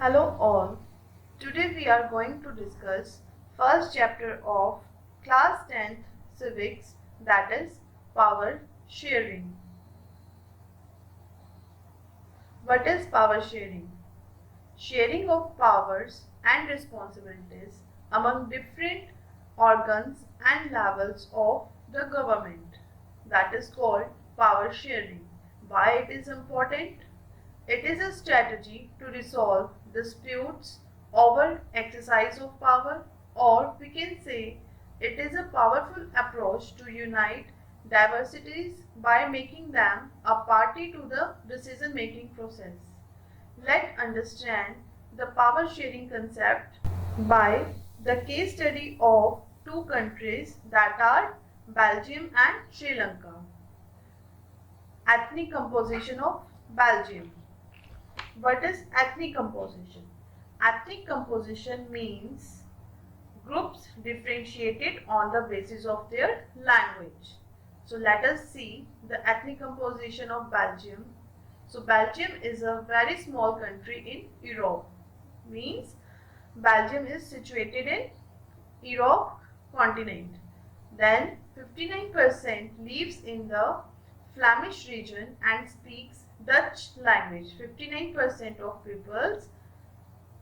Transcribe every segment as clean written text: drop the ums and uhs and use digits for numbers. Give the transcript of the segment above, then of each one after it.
Hello all. Today we are going to discuss first chapter of class 10th civics, that is power sharing. What is power sharing? Sharing of powers and responsibilities among different organs and levels of the government. That is called power sharing. Why it is important? It is a strategy to resolve disputes over exercise of power, or we can say it is a powerful approach to unite diversities by making them a party to the decision making process. Let's understand the power sharing concept by the case study of two countries, that are Belgium and Sri Lanka. Ethnic composition of Belgium. What is ethnic composition? Ethnic composition means groups differentiated on the basis of their language. So let us see the ethnic composition of Belgium. So Belgium is a very small country in Europe. Means Belgium is situated in Europe continent. Then 59% lives in the Flemish region and speaks Dutch language. 59% of peoples.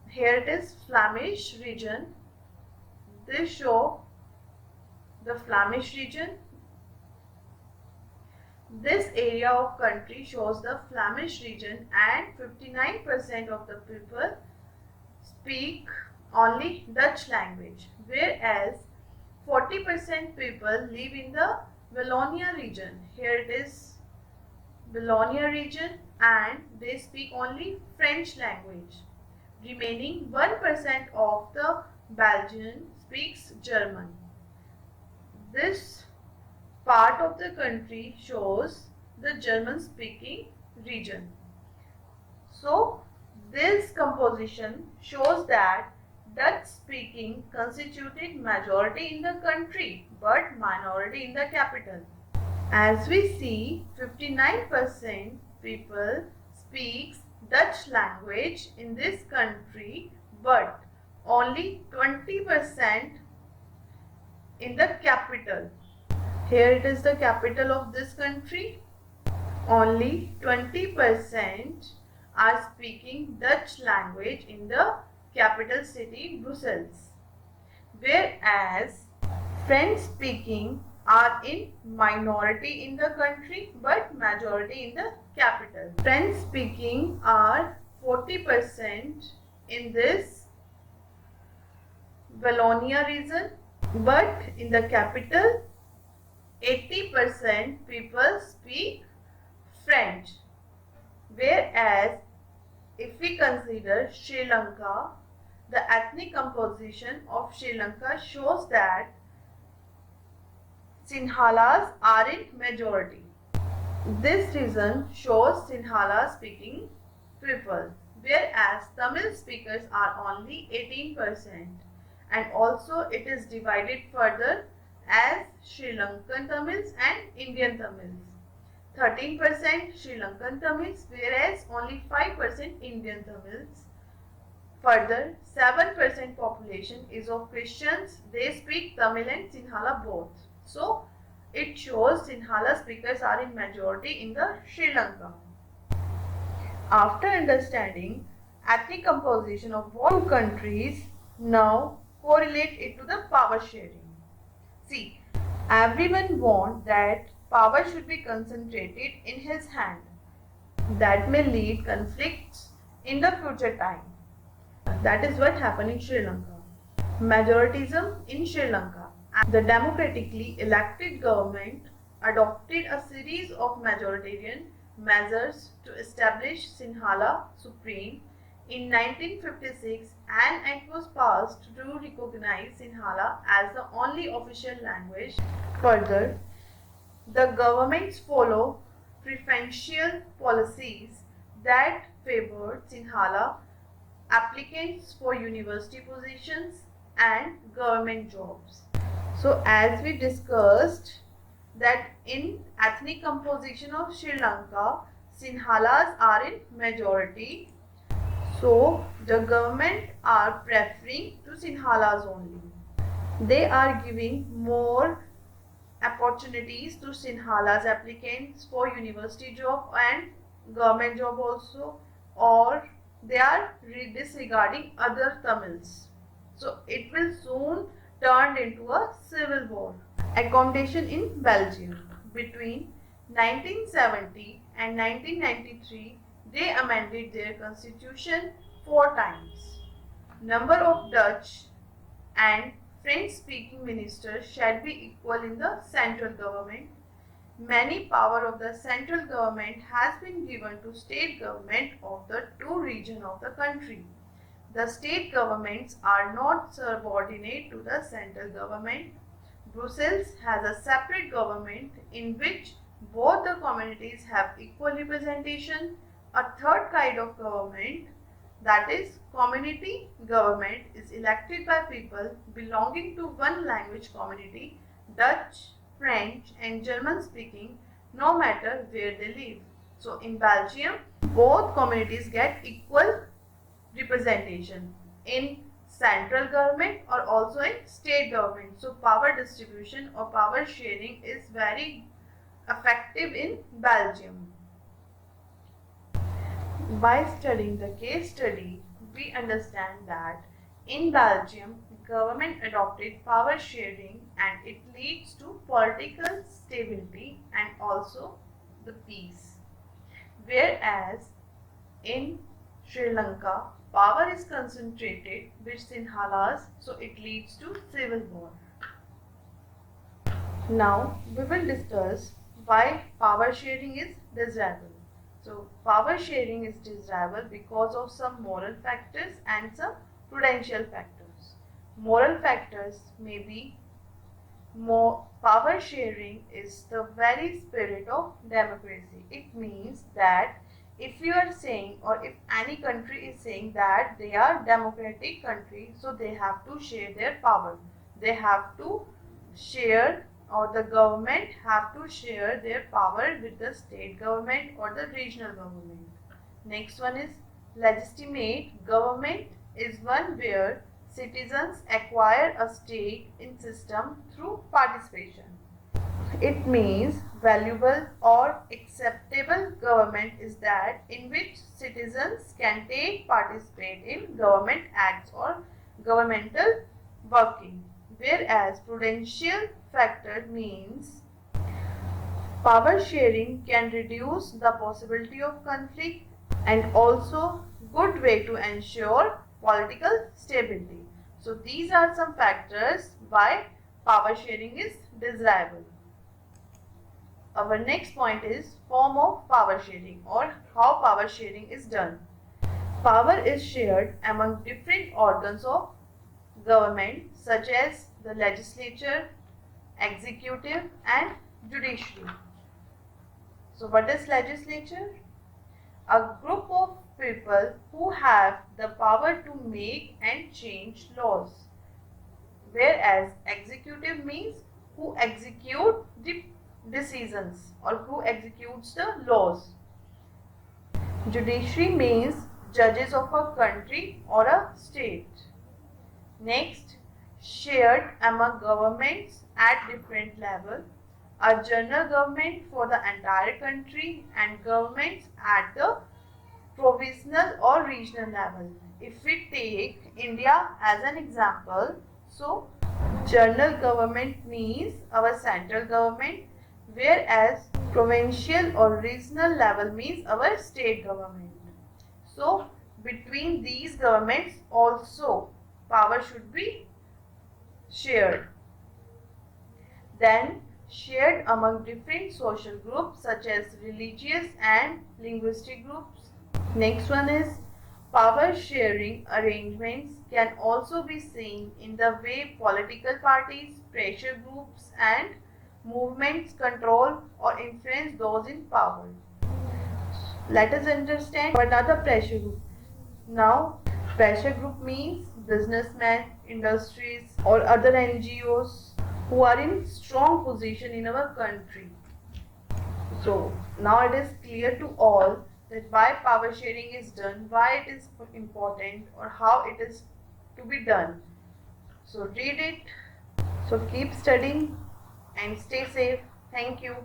Here it is Flemish region. They show the Flemish region. This area of country shows the Flemish region, and 59% of the people speak only Dutch language, whereas 40% people live in the Wallonia region. Here it is Wallonia region, and they speak only French language. Remaining 1% of the Belgian speaks German. This part of the country shows the German speaking region. So this composition shows that Dutch speaking constituted majority in the country but minority in the capital. As we see, 59% people speaks Dutch language in this country, but only 20% in the capital. Here it is the capital of this country. Only 20% are speaking Dutch language in the capital city Brussels, whereas French speaking are in minority in the country but majority in the capital. French speaking are 40% in this Wallonia region, but in the capital 80% people speak French. Whereas if we consider Sri Lanka, the ethnic composition of Sri Lanka shows that Sinhalas are in majority. This region shows Sinhala speaking people, whereas Tamil speakers are only 18%, and also it is divided further as Sri Lankan Tamils and Indian Tamils. 13% Sri Lankan Tamils, whereas only 5% Indian Tamils. Further, 7% population is of Christians. They speak Tamil and Sinhala both. So, it shows Sinhala speakers are in majority in the Sri Lanka. After understanding ethnic composition of two countries, now correlate it to the power sharing. See, everyone wants that power should be concentrated in his hand. That may lead conflicts in the future time. That is what happened in Sri Lanka. Majoritism in Sri Lanka. The democratically elected government adopted a series of majoritarian measures to establish Sinhala Supreme in 1956, and it was passed to recognize Sinhala as the only official language. Further, the governments follow preferential policies that favored Sinhala applicants for university positions and government jobs. So as we discussed that in ethnic composition of Sri Lanka, Sinhalas are in majority. So the government are preferring to Sinhalas only. They are giving more opportunities to Sinhalas applicants for university job and government job also, or they are disregarding other Tamils. So it will soon turn into a civil war. Accommodation in Belgium. Between 1970 and 1993, they amended their constitution 4 times. Number of Dutch and French-speaking ministers shall be equal in the central government. Many power of the central government has been given to state government of the 2 regions of the country. The state governments are not subordinate to the central government. Brussels has a separate government in which both the communities have equal representation. A third kind of government, that is community government, is elected by people belonging to one language community, Dutch, French and German speaking, no matter where they live. So in Belgium, both communities get equal representation in central government or also in state government. So power distribution or power sharing is very effective in Belgium. By studying the case study, we understand that in Belgium, government adopted power sharing and it leads to political stability and also the peace. Whereas in Sri Lanka, power is concentrated with Sinhalas, so it leads to civil war. Now we will discuss why power sharing is desirable. So power sharing is desirable because of some moral factors and some prudential factors. Moral factors may be more power sharing is the very spirit of democracy. It means that if you are saying or if any country is saying that they are democratic country, so they have to share their power. They have to share or the government have to share their power with the state government or the regional government. Next one is legitimate government is one where citizens acquire a stake in system through participation. It means valuable or acceptable government is that in which citizens can participate in government acts or governmental working. Whereas prudential factor means power sharing can reduce the possibility of conflict and also good way to ensure political stability. So these are some factors why power sharing is desirable. Our next point is form of power sharing or how power sharing is done. Power is shared among different organs of government such as the legislature, executive and judiciary. So what is legislature? A group of people who have the power to make and change laws. Whereas executive means who execute the decisions or who executes the laws. Judiciary means judges of a country or a state. Next, shared among governments at different levels. A general government for the entire country and governments at the provincial or regional level. If we take India as an example, so general government means our central government, whereas provincial or regional level means our state government. So between these governments also power should be shared. Then shared among different social groups such as religious and linguistic groups. Next one is power sharing arrangements can also be seen in the way political parties, pressure groups and movements control or influence those in power. Let us understand what are the pressure groups. Now, pressure group means businessmen, industries or other NGOs who are in strong position in our country. So now it is clear to all that why power sharing is done, why it is important, or how it is to be done. So read it. So keep studying and stay safe. Thank you.